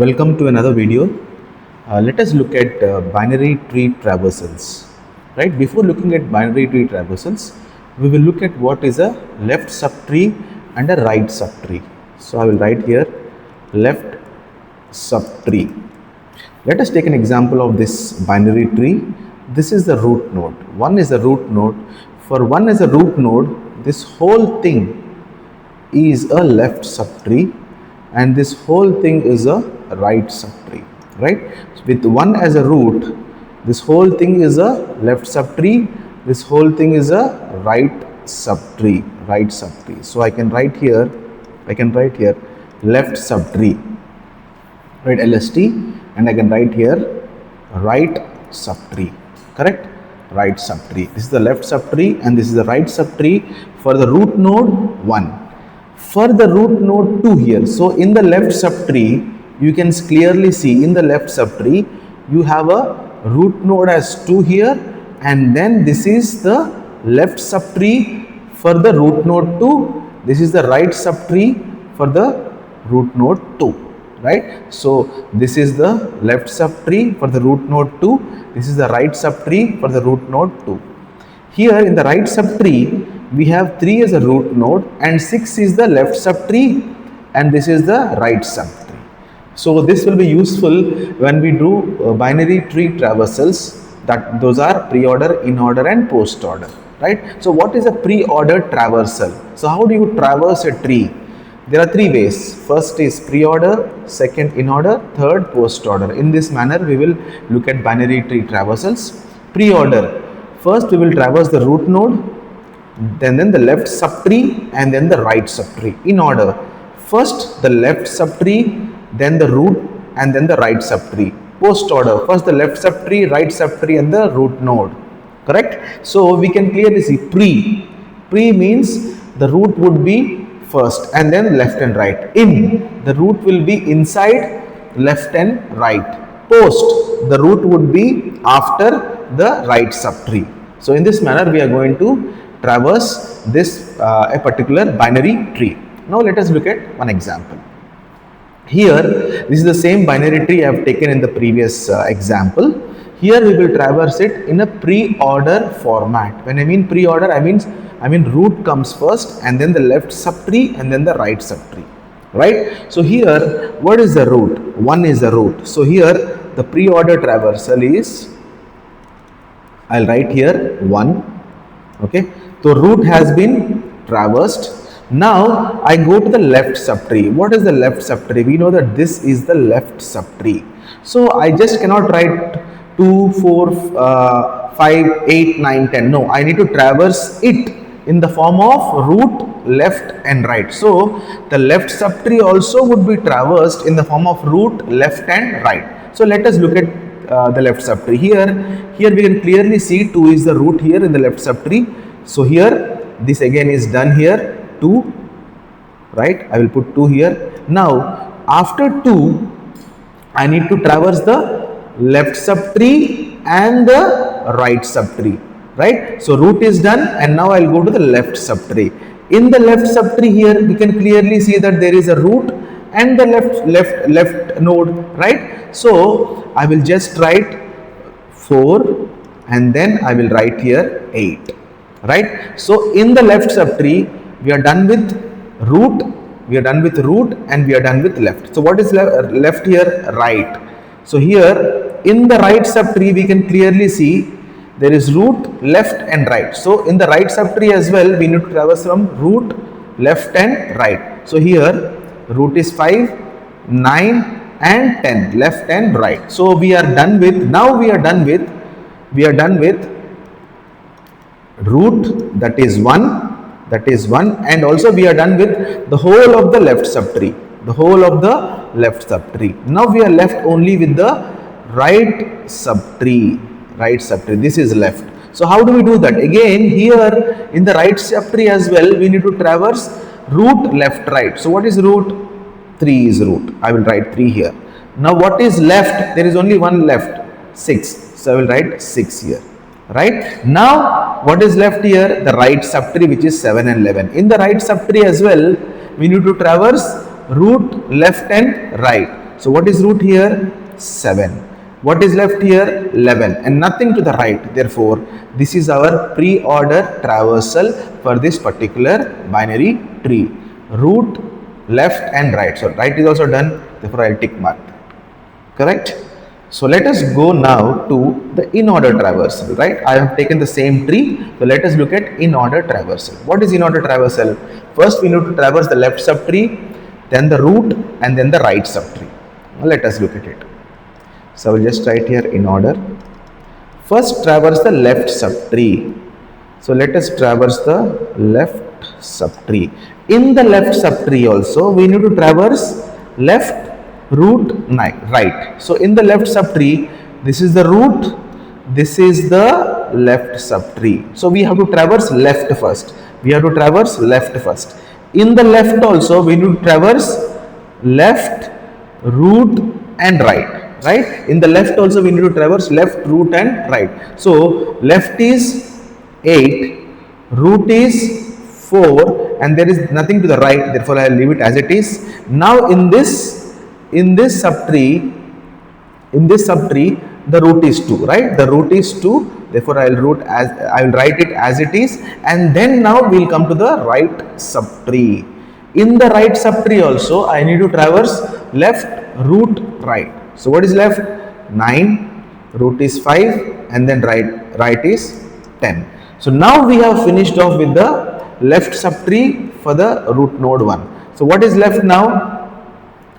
Welcome to another video. Let us look at binary tree traversals. Right? Before looking at binary tree traversals, we will look at what is a left subtree and a right subtree. So I will write here left subtree. Let us take an example of this binary tree. This is the root node. One is the root node. For one as a root node, this whole thing is a left subtree and this whole thing is a right subtree, right? With one as a root, this whole thing is a left subtree, this whole thing is a right subtree. So I can write here left subtree, right, LST, and I can write here right subtree, correct? Right subtree. This is the left subtree and this is the right subtree for the root node 1. For the root node 2 here, so in the left subtree, you can clearly see in the left subtree, you have a root node as 2 here, and then this is the left subtree for the root node 2, this is the right subtree for the root node 2, right? So this is the left subtree for the root node 2, this is the right subtree for the root node 2. Here in the right subtree, we have 3 as a root node and 6 is the left subtree and this is the right subtree. So this will be useful when we do binary tree traversals, that those are preorder, inorder and postorder, right? So what is a preorder traversal? So how do you traverse a tree? There are 3 ways. First is preorder, second inorder, third postorder. In this manner we will look at binary tree traversals. Preorder. First we will traverse the root node, then the left subtree and then the right subtree in order. First the left subtree, then the root and then the right subtree. Post order, first the left subtree, right subtree and the root node, correct? So we can clearly see pre means the root would be first and then left and right. In, the root will be inside left and right. Post, the root would be after the right subtree. So in this manner we are going to traverse this a particular binary tree. Now let us look at one example. Here this is the same binary tree I have taken in the previous example. Here we will traverse it in a pre-order format. When I mean pre-order, I mean root comes first and then the left subtree and then the right subtree, right? So here what is the root? 1 is the root. So here the pre-order traversal is, I'll write here 1, okay? So root has been traversed. Now I go to the left subtree. What is the left subtree? We know that this is the left subtree. So I just cannot write 2, 4, 5, 8, 9, 10. No, I need to traverse it in the form of root, left and right. So the left subtree also would be traversed in the form of root, left and right. So let us look at the left subtree. Here we can clearly see 2 is the root here in the left subtree. So here this again is done here, 2, right? I will put 2 here. Now after 2 I need to traverse the left subtree and the right subtree, right? So root is done and now I will go to the left subtree. In the left subtree here we can clearly see that there is a root and the left node, right? So I will just write 4 and then I will write here 8, right? So in the left subtree we are done with root, and we are done with left. So what is left here? Right. So here in the right subtree we can clearly see there is root, left and right. So in the right subtree as well we need to traverse from root, left and right. So here root is 5, 9 and 10, left and right. So we are done with, now we are done with root, that is 1, and also we are done with the whole of the left subtree, Now we are left only with the right subtree, this is left. So how do we do that? Again here in the right subtree as well we need to traverse root, left, right. So what is root? 3 is root. I will write 3 here. Now what is left? There is only one left, 6. So I will write 6 here. Right? Now what is left here? The right subtree, which is 7 and 11. In the right subtree as well we need to traverse root, left and right. So what is root here? 7. What is left here? 11, and nothing to the right. Therefore, this is our pre-order traversal for this particular binary tree. Root, left and right. So right is also done. Therefore, I'll tick mark. Correct? So let us go now to the in-order traversal, right? I have taken the same tree. So let us look at in-order traversal. What is in-order traversal? First we need to traverse the left subtree, then the root, and then the right subtree. Now let us look at it. So I will just write here in order. First traverse the left subtree. So let us traverse the left subtree. In the left subtree also we need to traverse left, root, right. So in the left subtree, this is the root, this is the left subtree. So we have to traverse left first. We have to traverse left first. In the left also we need to traverse left, root and right. In the left also we need to traverse left, root and right. So left is 8, root is 4, and there is nothing to the right, therefore I will leave it as it is. Now in this subtree the root is 2, right? The root is 2, therefore I will write it as it is, and then now we will come to the right subtree. In the right subtree also I need to traverse left, root, right. So what is left? 9, root is 5, and then right is 10. So now we have finished off with the left subtree for the root node 1. So what is left now?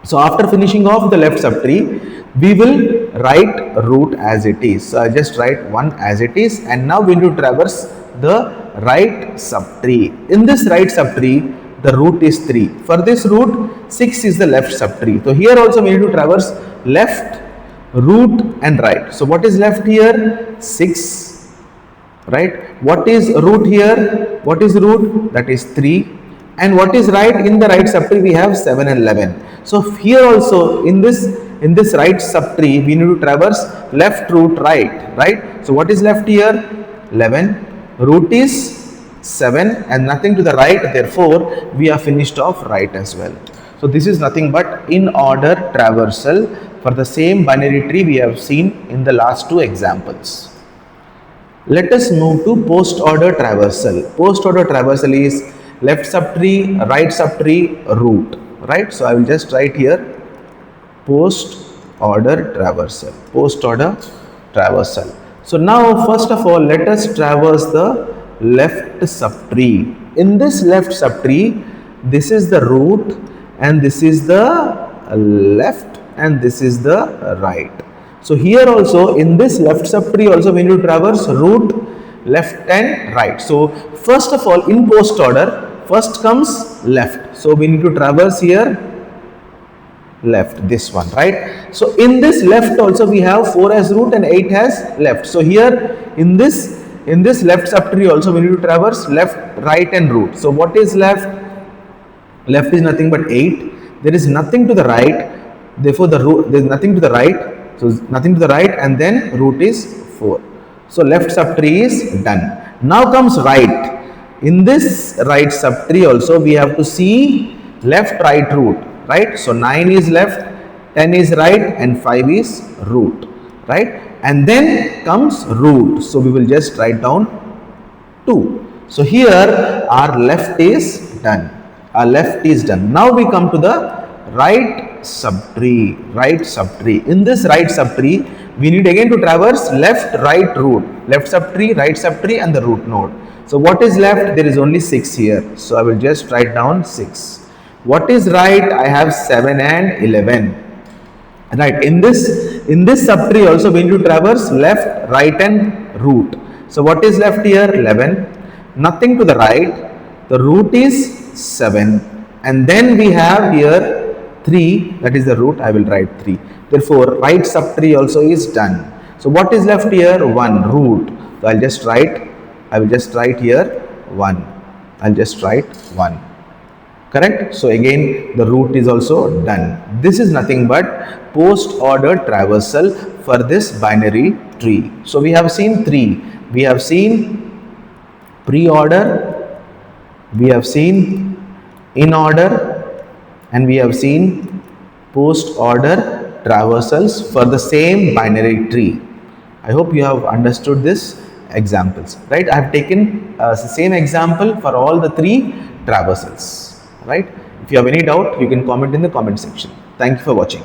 So after finishing off the left subtree, we will write root as it is. So I just write 1 as it is, and now we need to traverse the right subtree. In this right subtree, the root is 3. For this root, 6 is the left subtree. So here also we need to traverse left, root and right. So what is left here? 6, right? What is root here? What is root? That is 3. And what is right? In the right subtree we have 7 and 11. So here also in this right subtree we need to traverse left, root, right. So what is left here? 11. Root is 7 and nothing to the right, therefore we are finished off right as well. So this is nothing but in-order traversal for the same binary tree we have seen in the last 2 examples. Let us move to post-order traversal. Post-order traversal is left subtree, right subtree, root, right? So I will just write here post-order traversal. Post-order traversal. So now first of all let us traverse the left subtree. In this left subtree, this is the root and this is the left and this is the right. So here also in this left subtree also we need to traverse root, left and right. So first of all in post order first comes left. So we need to traverse here left, this one, right? So in this left also we have 4 as root and 8 as left. So here in this left subtree also we need to traverse left, right and root. So what is left? Left is nothing but 8. There is nothing to the right, therefore the root, there is nothing to the right. So nothing to the right, and then root is 4. So left subtree is done. Now comes right. In this right subtree also we have to see left, right, root, right? So 9 is left, 10 is right and 5 is root, right? And then comes root. So we will just write down 2. So here our left is done. Our left is done. Now we come to the right subtree. In this right subtree we need again to traverse left, right, root. Left subtree, right subtree and the root node. So what is left? There is only 6 here. So I will just write down 6. What is right? I have 7 and 11. Right. In this subtree also we need to traverse left, right and root. So what is left here? 11. Nothing to the right. The root is 7. And then we have here 3, that is the root. I will write 3. Therefore right subtree also is done. So what is left here? 1, root. So I will just write here 1. I'll just write 1. Correct? So again the root is also done. This is nothing but post-order traversal for this binary tree. So we have seen 3. We have seen pre-order, we have seen in order, and we have seen post order traversals for the same binary tree. I hope you have understood this examples, right? I have taken the same example for all the three traversals, right? If you have any doubt, you can comment in the comment section. Thank you for watching.